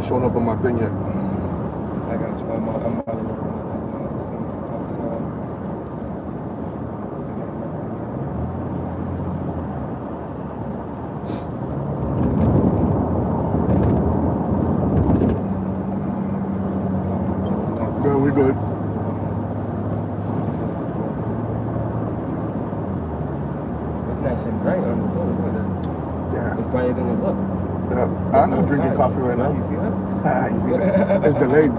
ain't showing up on my thing yet. I got you. I'm out of the room right now. See, Girl, we good. It's nice and bright on the day. Look at that. Yeah. It's brighter than it looks. Yeah. I'm not drinking coffee right now. You see that? You see that? It's delayed.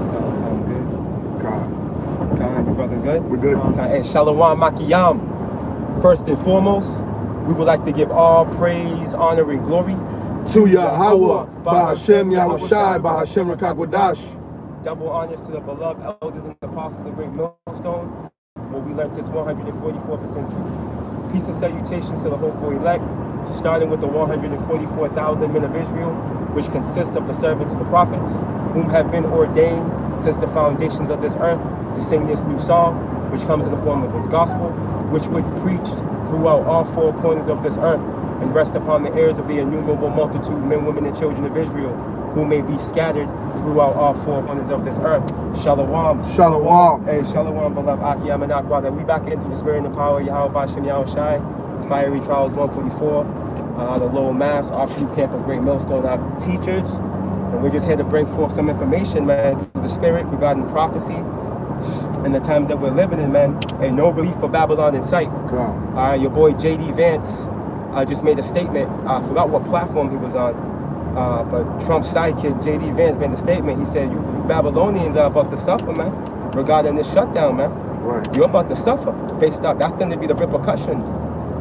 Sounds good. God. Khan, you brothers good? We're good. Khan, and Shalom Makiyam. First and foremost, we would like to give all praise, honor, and glory To Yahweh, Bahashem Yahushai, Bahashem Rakakwadash. Double honors to the beloved elders and apostles of Great Millstone, where we learned this 144% truth. Peace and salutations to the hopeful elect, starting with the 144,000 men of Israel, which consists of the servants, the prophets, whom have been ordained since the foundations of this earth to sing this new song, which comes in the form of this gospel, which would be preached throughout all four corners of this earth and rest upon the ears of the innumerable multitude, men, women, and children of Israel, who may be scattered throughout all four corners of this earth. Shalom. Shalom. Hey, Shalom, beloved Aki Amanakwa, that we back into the spirit and power of Yahweh Bashem Yahushai, Fiery Trials 144, the Lowell Mass, offshoot camp of Great Millstone, our teachers. And we're just here to bring forth some information, man, through the spirit regarding prophecy and the times that we're living in, man. And no relief for Babylon in sight. God. Your boy J.D. Vance just made a statement. I forgot what platform he was on. But Trump's sidekick, J.D. Vance, made a statement. He said, you Babylonians are about to suffer, man, regarding this shutdown, man. Right. You're about to suffer based off. That's going to be the repercussions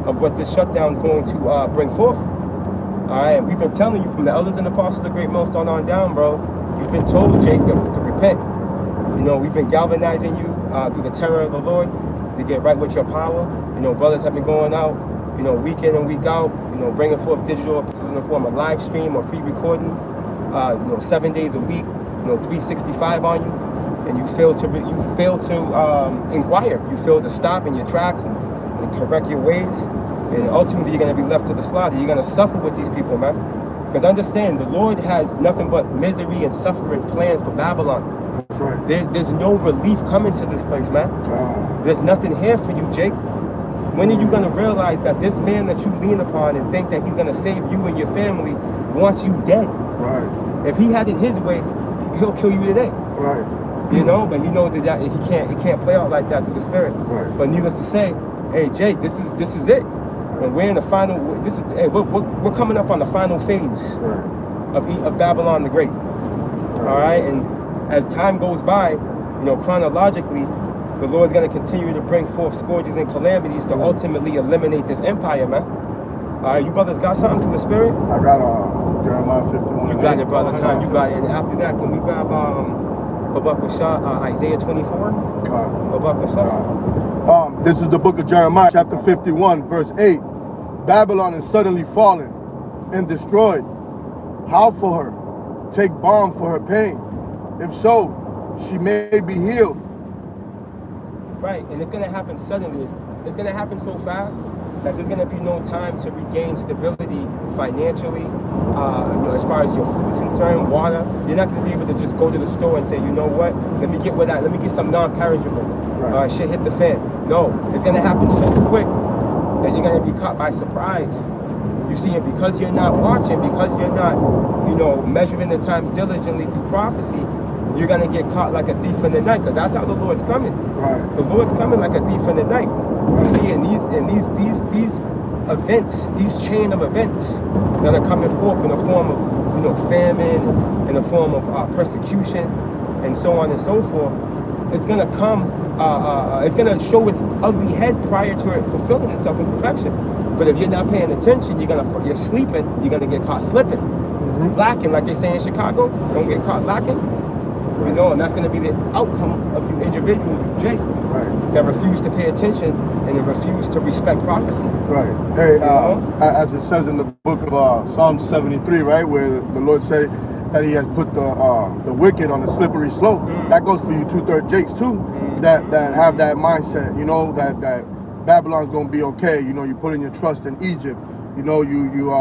of what this shutdown is going to bring forth. All right, and we've been telling you from the elders and apostles of Great Millstone on down, bro. You've been told, Jake, to repent. You know, we've been galvanizing you through the terror of the Lord to get right with your power. You know, brothers have been going out, you know, week in and week out, you know, bringing forth digital episodes in the form of live stream or pre-recordings, you know, 7 days a week, you know, 365 on you, and you fail to inquire. You fail to stop in your tracks and correct your ways. And ultimately, you're going to be left to the slaughter. You're going to suffer with these people, man. Because understand, the Lord has nothing but misery and suffering planned for Babylon. That's right. There's no relief coming to this place, man. God. There's nothing here for you, Jake. When are you going to realize that this man that you lean upon and think that he's going to save you and your family wants you dead? Right. If he had it his way, he'll kill you today. Right. You know, but he knows that it can't play out like that through the spirit. Right. But needless to say, hey, Jake, this is it. And we're in the final. We're coming up on the final phase of Babylon the Great. All right, and as time goes by, you know, chronologically, the Lord's going to continue to bring forth scourges and calamities to ultimately eliminate this empire, man. All right, you brothers got something through the spirit? I got Jeremiah 51. You got it, brother. Khan, you got it. And after that, can we grab Isaiah 24? This is the book of Jeremiah, chapter 51, verse 8. Babylon is suddenly fallen and destroyed. Howl for her. Take balm for her pain. If so, she may be healed. Right, and it's going to happen suddenly. It's going to happen so fast that there's going to be no time to regain stability financially, you know, as far as your food's concerned, water. You're not going to be able to just go to the store and say, you know what, let me get some non-perishables. Right. Shit hit the fan. No, it's going to happen so quick that you're going to be caught by surprise. You see, and because you're not watching, because you're not, you know, measuring the times diligently through prophecy, you're going to get caught like a thief in the night, because that's how the Lord's coming. Right. The Lord's coming like a thief in the night. You see, and these events, these chain of events that are coming forth in the form of, you know, famine, in the form of persecution, and so on and so forth, it's going to come, it's going to show its ugly head prior to it fulfilling itself in perfection. But if you're not paying attention, you're sleeping, you're going to get caught slipping. lacking, like they say in Chicago. Don't get caught lacking. Right. You know, and that's going to be the outcome of you individuals, Jake, Right. that refuse to pay attention and that refuse to respect prophecy. Right. Hey, know? as it says in the book of Psalm 73, right, where the Lord said that He has put the wicked on a slippery slope. That goes for you 2/3 Jakes too, that have that mindset. You know that Babylon's gonna be okay. You know, you put in your trust in Egypt. You know, you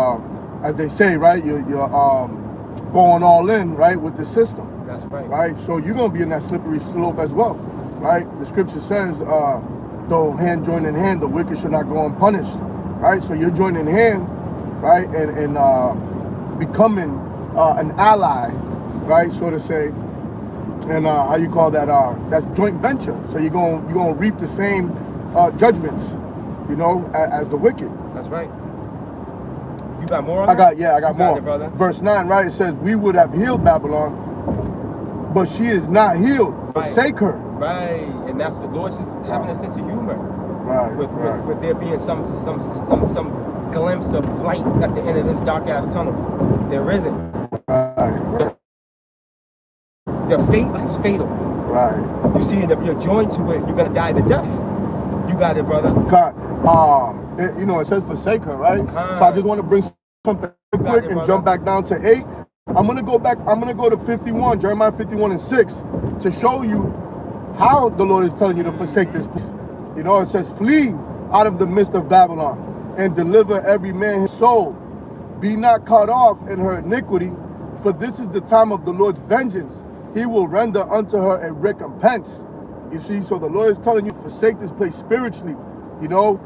as they say, right, you're going all in, right, with the system. That's right. Right? So you're going to be in that slippery slope as well, right? The scripture says, though hand join in hand, the wicked should not go unpunished, right? So you're joining hand, right? And becoming an ally, right? So to say, and how you call that? That's joint venture. So you're going to reap the same judgments, you know, as the wicked. That's right. You got more on I that? got more. It, brother. Verse 9, right? It says, we would have healed Babylon, but she is not healed. Forsake her. Right, and that's the Lord just having a sense of humor. Right. With there being some glimpse of light at the end of this dark ass tunnel. There isn't. Right. The fate is fatal. Right. You see, and if you're joined to it, you're gonna die the death. You got it, brother. You know, it says forsake her, right? So I just want to bring something quick and jump back down to 8. I'm gonna go to 51, Jeremiah 51 and 6, to show you how the Lord is telling you to forsake this place. You know, it says, flee out of the midst of Babylon and deliver every man his soul. Be not cut off in her iniquity, for this is the time of the Lord's vengeance. He will render unto her a recompense. You see, so the Lord is telling you, forsake this place spiritually. You know,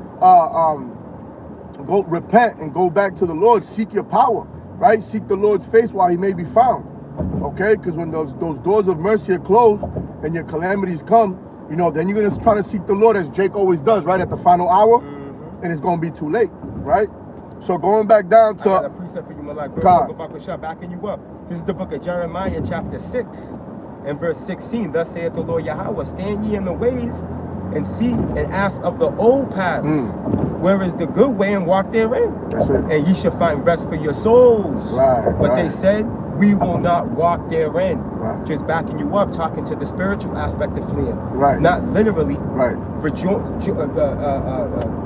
go repent and go back to the Lord. Seek your power, right? Seek the Lord's face while He may be found. Okay, because when those doors of mercy are closed and your calamities come, you know, then you're gonna try to seek the Lord, as Jake always does, right at the final hour, and it's gonna be too late, right? So going back down to I got a precept for you, Malak. Backing you up. This is the book of Jeremiah, chapter 6, and verse 16. Thus saith the Lord Yahweh, stand ye in the ways and see and ask of the old paths, where is the good way, and walk therein. That's it. And ye shall find rest for your souls. Right, But right. they said, we will not walk therein. Right. Just backing you up, talking to the spiritual aspect of fleeing. Right. Not literally. Right.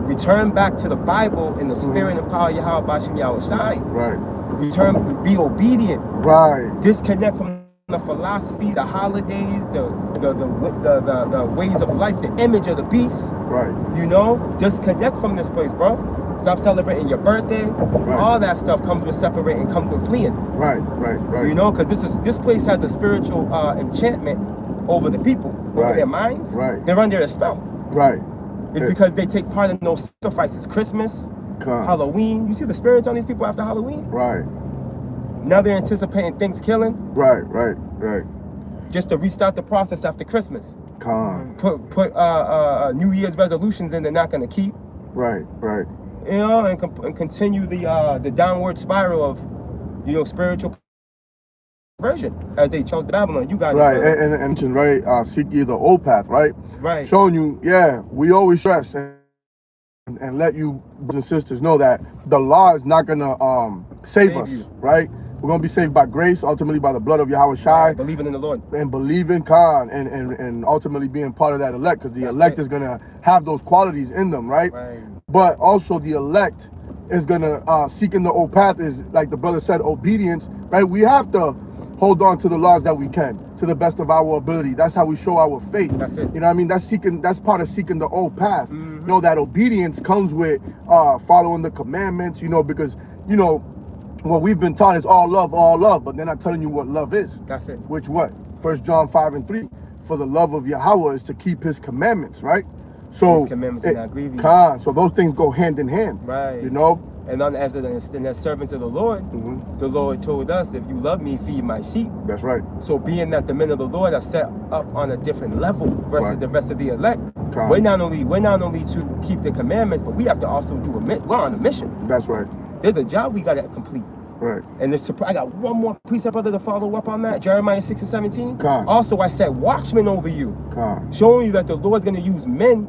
Return back to the Bible in the spirit and power of Yahweh Bashim Yahweh Shai. Right. Return, be obedient. Right. Disconnect from the philosophies, the holidays, the ways of life, the image of the beast. Right. You know, disconnect from this place, bro. Stop celebrating your birthday. Right. All that stuff comes with separating, comes with fleeing. Right. Right. You know, because this place has a spiritual enchantment over the people, over Right. their minds. Right. They're under a spell. Right. It's because they take part in those sacrifices. Christmas, Halloween. You see the spirits on these people after Halloween? Right. Now they're anticipating Thanksgiving. Right. Just to restart the process after Christmas. Con. Put New Year's resolutions in they're not going to keep. Right. You know, and continue the downward spiral of, you know, spiritual perversion as they chose the Babylon. You got right. it. And right, seek ye the old path, right? Right. Showing you, yeah, we always stress and let you brothers and sisters know that the law is not gonna save us, you. right? We're gonna be saved by grace, ultimately by the blood of Yahweh Shai. Believing in the Lord. And believing Khan and ultimately being part of that elect, because the elect is gonna have those qualities in them, right? But also the elect is gonna seeking the old path is, like the brother said, obedience, right? We have to hold on to the laws that we can to the best of our ability. That's how we show our faith. That's it. You know what I mean? That's part of seeking the old path. You know, that obedience comes with following the commandments, you know, because, you know, what we've been taught is all love, but they're not telling you what love is. That's it. Which what? 1 John 5 and 3. For the love of Yahweh is to keep his commandments, right? So His commandments are not grievous. So those things go hand in hand. Right. You know? And as servants of the Lord, the Lord told us, if you love me, feed my sheep. That's right. So being that the men of the Lord are set up on a different level versus the rest of the elect, we're not only to keep the commandments, but we have to also we're on a mission. That's right. There's a job we got to complete. Right. And I got one more precept other to follow up on that. Jeremiah 6 and 17. Also, I set watchmen over you, showing you that the Lord's going to use men,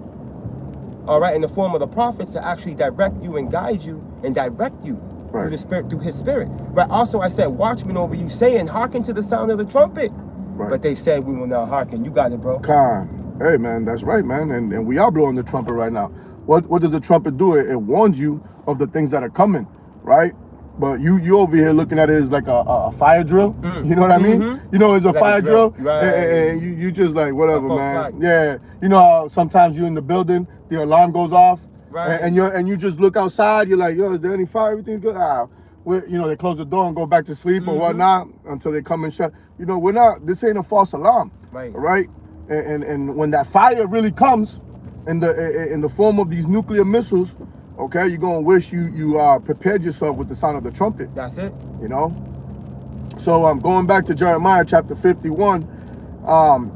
all right, in the form of the prophets to actually direct you and guide you and direct you Right. through the spirit, through his spirit. Right. Also, I said, watchmen over you saying, hearken to the sound of the trumpet. Right. But they said we will not hearken. You got it, bro. Khan. Hey, man, that's right, man. And we are blowing the trumpet right now. What does the trumpet do? It warns you of the things that are coming, right? But you over here looking at it as like a fire drill. You know what I mean? You know, it's a Like fire a drill. drill. Right. And you just like, whatever, false man. flag. Yeah. You know how sometimes you're in the building, the alarm goes off. Right. And you just look outside, you're like, yo, is there any fire? Everything's good? You know, they close the door and go back to sleep or whatnot until they come and shut. You know, this ain't a false alarm. Right. Right? And when that fire really comes in the form of these nuclear missiles, okay, you're gonna wish you prepared yourself with the sound of the trumpet. That's it. You know? So going back to Jeremiah chapter 51,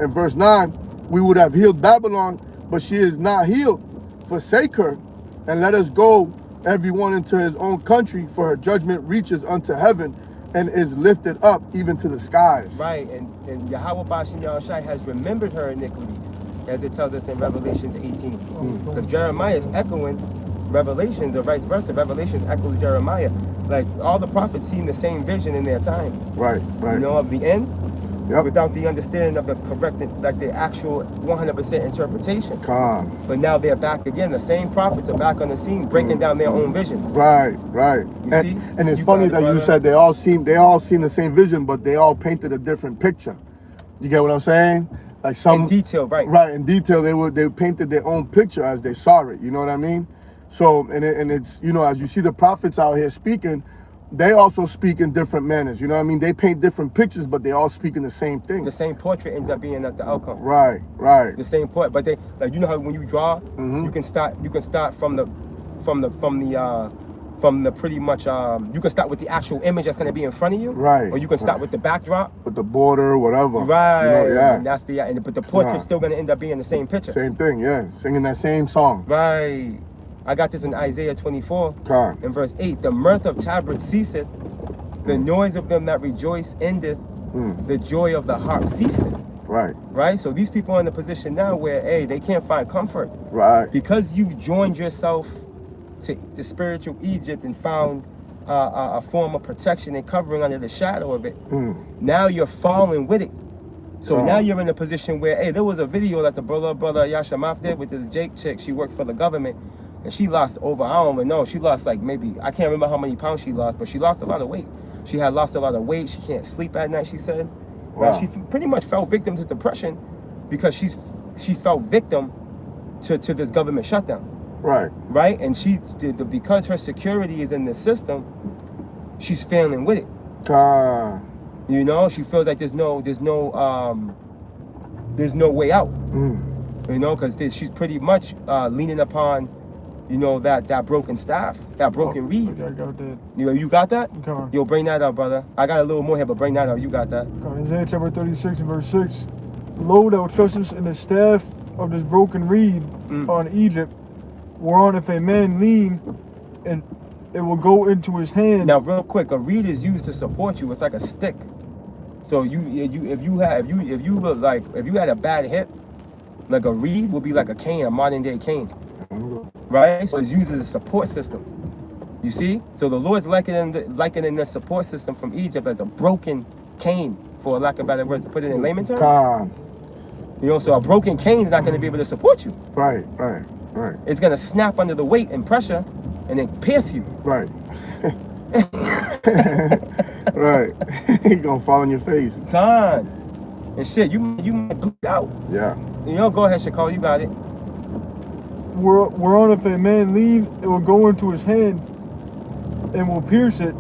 and verse 9, we would have healed Babylon, but she is not healed. Forsake her, and let us go, everyone into his own country, for her judgment reaches unto heaven and is lifted up even to the skies. Right, and Yahweh Bashem Yahushai has remembered her iniquities, as it tells us in Revelations 18. Because Jeremiah is echoing Revelations, or vice versa. Revelations echoes Jeremiah. Like, all the prophets seen the same vision in their time. Right. You know, of the end, Yep. without the understanding of the correct, like the actual 100% interpretation. Come. But now they're back again. The same prophets are back on the scene, breaking down their own visions. Right. You see? And it's You funny got it, that you brother. said they all seen the same vision, but they all painted a different picture. You get what I'm saying? Like some In detail, right? Right, in detail, they painted their own picture as they saw it. You know what I mean? So and it's, you know, as you see the prophets out here speaking, they also speak in different manners. You know what I mean? They paint different pictures, but they all speak in the same thing. The same portrait ends up being at the outcome. Right. The same portrait, but they, like, you know how when you draw, you can start from the pretty much you can start with the actual image that's going to be in front of you, Right, Or you can start right. with the backdrop, With the border, whatever. right? You know, yeah. And that's but the portrait's still going to end up being the same picture, Same thing, yeah. Singing that same song. right? I got this in Isaiah 24, Come. in verse 8. The mirth of tabrets ceaseth, the noise of them that rejoice endeth, the joy of the harp ceaseth. Right. Right? So these people are in a position now where, hey, they can't find comfort. Right. Because you've joined yourself to the spiritual Egypt and found a form of protection and covering under the shadow of it, now you're falling with it. So now you're in a position where, hey, there was a video that the brother Yashamaf did with this Jake chick. She worked for the government, and she lost over, I don't even know, she lost like maybe, I can't remember how many pounds she lost, but she lost a lot of weight. She had lost a lot of weight. She can't sleep at night, she said. Wow. She pretty much fell victim to depression because she fell victim to this government shutdown. Right? And because her security is in the system, she's failing with it. You know, she feels like there's no way out. You know, because she's pretty much leaning upon, you know, that broken staff, that broken reed. I got that. You got that? Come on. Yo, bring that up, brother. I got a little more here, but bring that up. You got that. Isaiah chapter 36 and verse 6. Lo, thou trustest in the staff of this broken reed on Egypt, whereon if a man lean, and it will go into his hand. Now, real quick, a reed is used to support you. It's like a stick. So if you had a bad hip, like a reed would be like a cane, a modern day cane, right? So it's used as a support system. You see? So the Lord's likening the support system from Egypt as a broken cane, for lack of better words, to put it in layman terms. You know, so a broken cane is not going to be able to support you. Right. It's going to snap under the weight and pressure, and then pierce you. Right. Right. He gonna fall on your face. And shit, you might bleed out. Yeah. You know, go ahead, Shakal, you got it. Whereon if a man lean, it will go into his hand and will pierce it.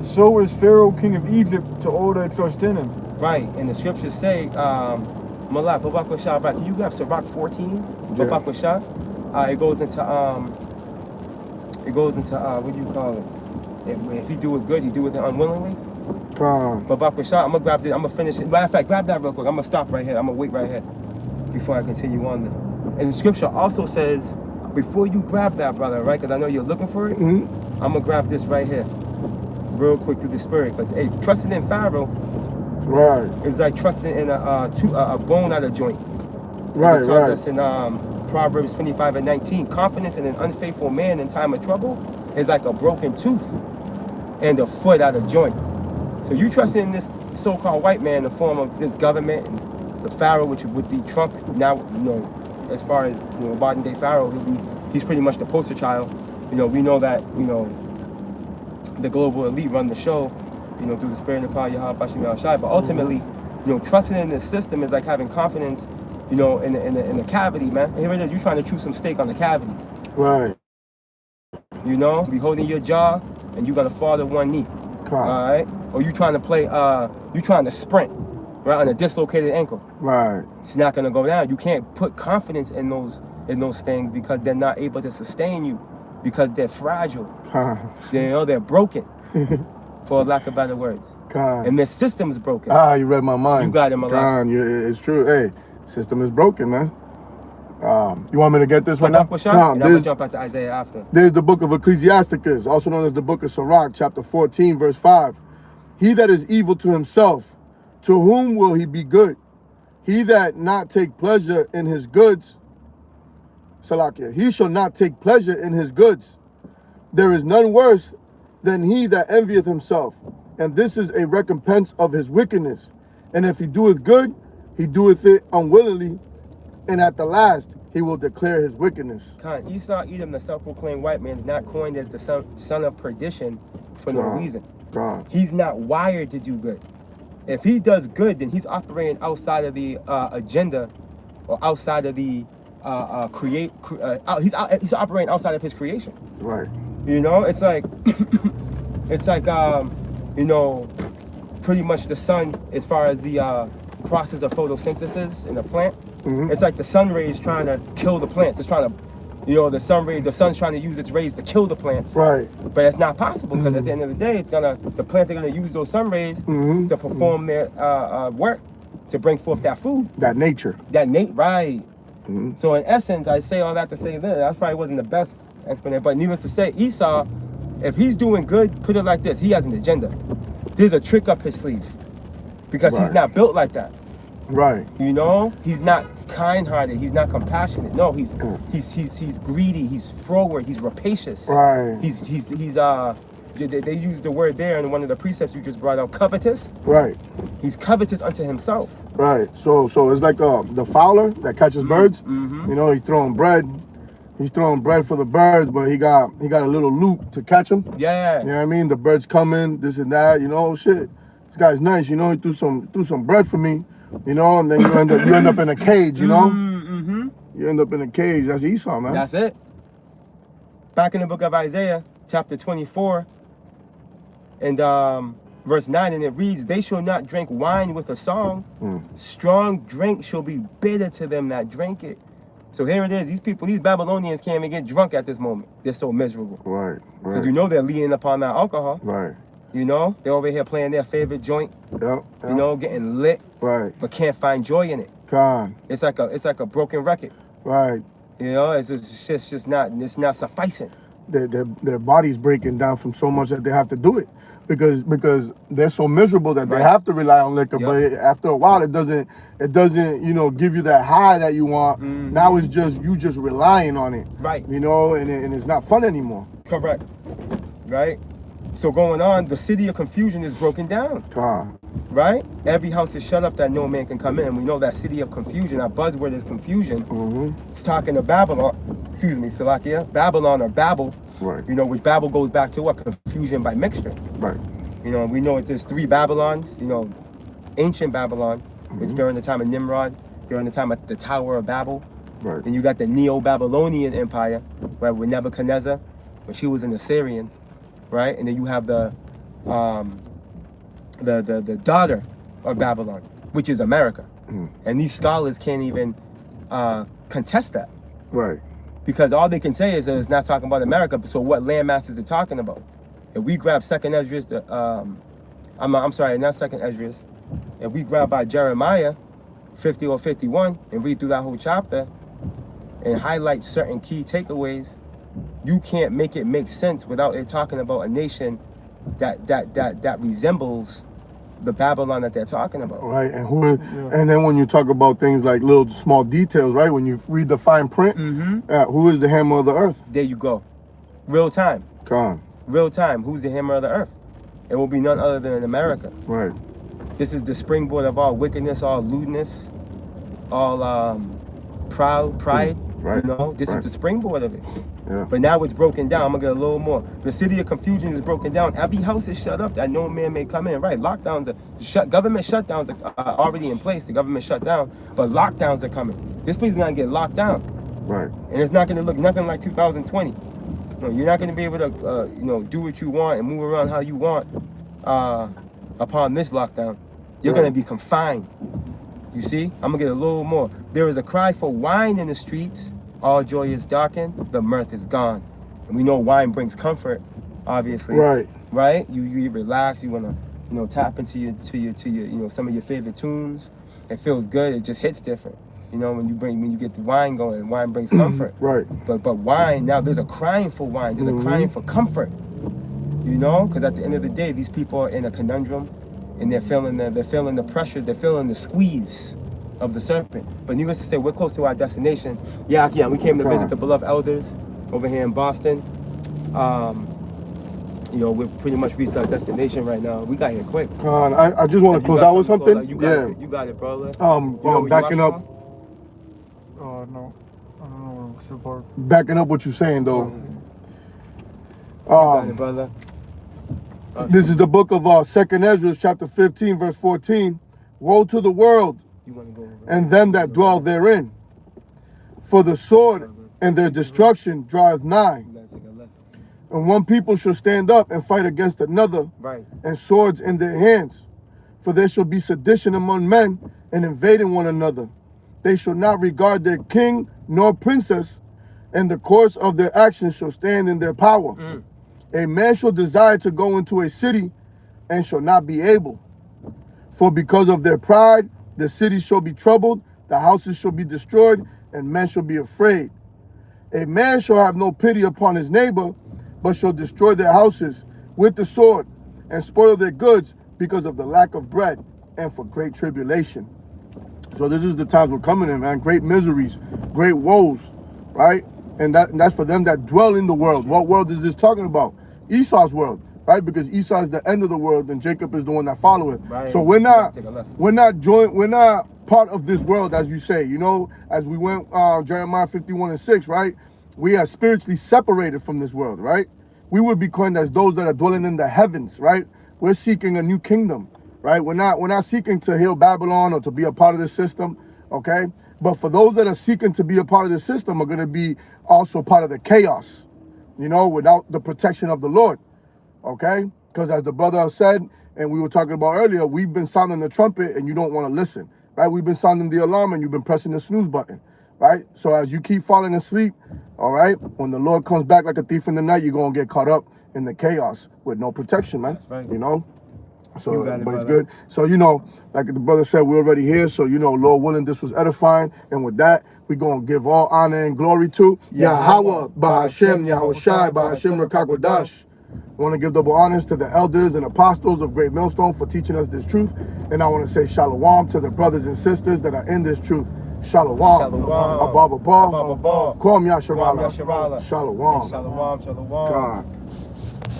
So is Pharaoh, king of Egypt, to all that trust in him. Right, and the scriptures say, Malak, Babak Washah, right? Can you grab Sirach 14? Yeah. Babak Washah? It goes into what do you call it? If he do it good, he do it unwillingly. Babak Washah, I'm gonna grab this, I'm gonna finish it. Matter of fact, grab that real quick. I'm gonna stop right here. I'm gonna wait right here before I continue on there. And the scripture also says, before you grab that, brother, right? Because I know you're looking for it. I'm gonna grab this right here, real quick through the spirit. Because hey, trusting in Pharaoh, Right. is like trusting in a bone out of joint. Right. It tells us in Proverbs 25 and 19, confidence in an unfaithful man in time of trouble is like a broken tooth. and a foot out of joint. So you trust in this so-called white man in the form of this government and the Pharaoh, which would be Trump. Now, as far as modern day Pharaoh, he's pretty much the poster child. We know that the global elite run the show, through the spirit and the power of Yahweh Bashim Al-Shai. But ultimately, trusting in this system is like having confidence, in the cavity, man. Here it is, you trying to chew some steak on the cavity. Right. Be holding your jaw and you gotta fall to one knee. Correct. All right? Or you trying to play, you trying to sprint, right, on a dislocated ankle. Right. It's not gonna go down. You can't put confidence in those things because they're not able to sustain you, because they're fragile. They're broken, for lack of better words. And their system's broken. You read my mind. You got it, my love. It's true. Hey, system is broken, man. You want me to get this right now? And I'm gonna jump back to Isaiah after. There's the book of Ecclesiasticus, also known as the book of Sirach, chapter 14, verse 5. He that is evil to himself, to whom will he be good? He that not take pleasure in his goods, Salakia, he shall not take pleasure in his goods. There is none worse than he that envieth himself, and this is a recompense of his wickedness. And if he doeth good, he doeth it unwillingly, and at the last he will declare his wickedness. Esau, Edom, the self-proclaimed white man, is not coined as the son of perdition for no reason. He's not wired to do good. If he does good, then he's operating outside of the agenda, or outside of the he's operating outside of his creation. Right. It's like pretty much the sun, as far as the process of photosynthesis in a plant. It's like the sun rays trying to kill the plants. It's trying to, the sun's trying to use its rays to kill the plants. Right. But it's not possible, because at the end of the day, the plants are gonna use those sun rays to perform their work, to bring forth that food. That nature. Right. So in essence, I say all that to say that probably wasn't the best explanation. But needless to say, Esau, if he's doing good, put it like this: he has an agenda. There's a trick up his sleeve, because he's not built like that. Right. He's not kind-hearted. He's not compassionate. No, he's greedy. He's froward. He's rapacious. Right. They use the word there in one of the precepts you just brought out, covetous. Right. He's covetous unto himself. Right. So it's like the fowler that catches birds. He's throwing bread. He's throwing bread for the birds, but he got a little loop to catch them. Yeah. You know what I mean? The birds come in, this and that. Shit. This guy's nice. He threw some bread for me. And then you end up in a cage. You end up in a cage. That's Esau, man. That's it. Back in the book of Isaiah, chapter 24, and verse 9, and it reads, "They shall not drink wine with a song. Strong drink shall be bitter to them that drink it." So here it is. These people, these Babylonians can't even get drunk at this moment. They're so miserable. Right. Because they're leaning upon that alcohol. Right. They're over here playing their favorite joint. Yep. Getting lit. Right. But can't find joy in it. It's like a broken record. Right. It's just not sufficing. Their body's breaking down from so much that they have to do it, because they're so miserable that they have to rely on liquor. But after a while, it doesn't give you that high that you want. Now it's just relying on it. Right. And it's not fun anymore. Correct. Right. So going on, the city of confusion is broken down. Right? Every house is shut up that no man can come in. We know that city of confusion, our buzzword is confusion. It's talking to Babylon, Salakia, Babylon or Babel. Right. Which Babel goes back to what? Confusion by mixture. Right. We know there's three Babylons, ancient Babylon, which during the time of Nimrod, during the time of the Tower of Babel. Right. Then you got the Neo-Babylonian Empire, right, with Nebuchadnezzar, when she was an Assyrian. Right, and then you have the daughter of Babylon, which is America, and these scholars can't even contest that. Right. Because all they can say is that it's not talking about America. So what landmass is it talking about? If we grab Second Esdras, not Second Esdras. If we grab by Jeremiah 50 or 51 and read through that whole chapter and highlight certain key takeaways, you can't make it make sense without it talking about a nation that resembles the Babylon that they're talking about. Right, and then when you talk about things like little small details, right? When you read the fine print, who is the hammer of the earth? There you go. Real time. Come on. Real time. Who's the hammer of the earth? it will be none other than in America. Right. This is the springboard of all wickedness, all lewdness, all pride. Right. You know, this is the springboard of it. Yeah. But now it's broken down. I'm gonna get a little more. The city of confusion is broken down. Every house is shut up that no man may come in. Right? Lockdowns are government shutdowns are already in place. The government shut down, but lockdowns are coming. This place is gonna get locked down. Right. And it's not gonna look nothing like 2020. No, you're not gonna be able to, do what you want and move around how you want upon this lockdown. You're gonna be confined. You see? I'm gonna get a little more. There is a cry for wine in the streets. All joy is darkened. The mirth is gone. And we know wine brings comfort, obviously. Right. Right? You relax. You wanna, tap into your some of your favorite tunes. It feels good. It just hits different. When you get the wine going, wine brings comfort. Right. But wine, now there's a crying for wine. There's a crying for comfort. Because at the end of the day, these people are in a conundrum, and they're feeling the pressure, they're feeling the squeeze of the serpent. But needless to say, we're close to our destination. Yeah, we came to visit the beloved elders over here in Boston. We've pretty much reached our destination right now. We got here quick. I just want to close out with something. You got it, brother. Backing up. No. I don't know what's the part. Backing up what you're saying though. You got it, brother. This is the book of 2nd Ezra, chapter 15, verse 14. Woe to the world You want to go over? and them that dwell therein. For the sword and their destruction draweth nigh. You gotta take a left. And one people shall stand up and fight against another, Right. and swords in their hands. For there shall be sedition among men, and invading one another. They shall not regard their king nor princess, and the course of their actions shall stand in their power. A man shall desire to go into a city, and shall not be able. For because of their pride, the city shall be troubled, the houses shall be destroyed, and men shall be afraid. A man shall have no pity upon his neighbor, but shall destroy their houses with the sword, and spoil their goods because of the lack of bread, and for great tribulation. So this is the times we're coming in, man. Great miseries, great woes, right? And that's for them that dwell in the world. What world is this talking about? Esau's world, right? Because Esau is the end of the world, and Jacob is the one that followeth. Right. So we're not part of this world, as you say. As we went Jeremiah 51:6, right? We are spiritually separated from this world, right? We would be coined as those that are dwelling in the heavens, right? We're seeking a new kingdom, right? We're not seeking to heal Babylon or to be a part of this system, okay? But for those that are seeking to be a part of the system are going to be also part of the chaos, without the protection of the Lord, okay? Because as the brother said, and we were talking about earlier, we've been sounding the trumpet and you don't want to listen, right? We've been sounding the alarm and you've been pressing the snooze button, right? So as you keep falling asleep, all right, when the Lord comes back like a thief in the night, you're going to get caught up in the chaos with no protection, man. That's right. So, You got it, but it's brother. good. So, like the brother said, we're already here. So, Lord willing, this was edifying. And with that, we're going to give all honor and glory to Yahweh, Bahashem, Yahushai, Bahashem, Rakakwadash. I want to give double honors to the elders and apostles of Great Millstone for teaching us this truth. And I want to say shalom to the brothers and sisters that are in this truth. Shalom. Shalom. Ababa Ba. Kwam Yasharala. Yasharala. Shalom. Shalom. God.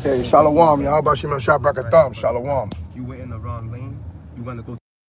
Hey, shalom. Yahweh Shem Shabbat Shalom. You were in the wrong lane. You want to go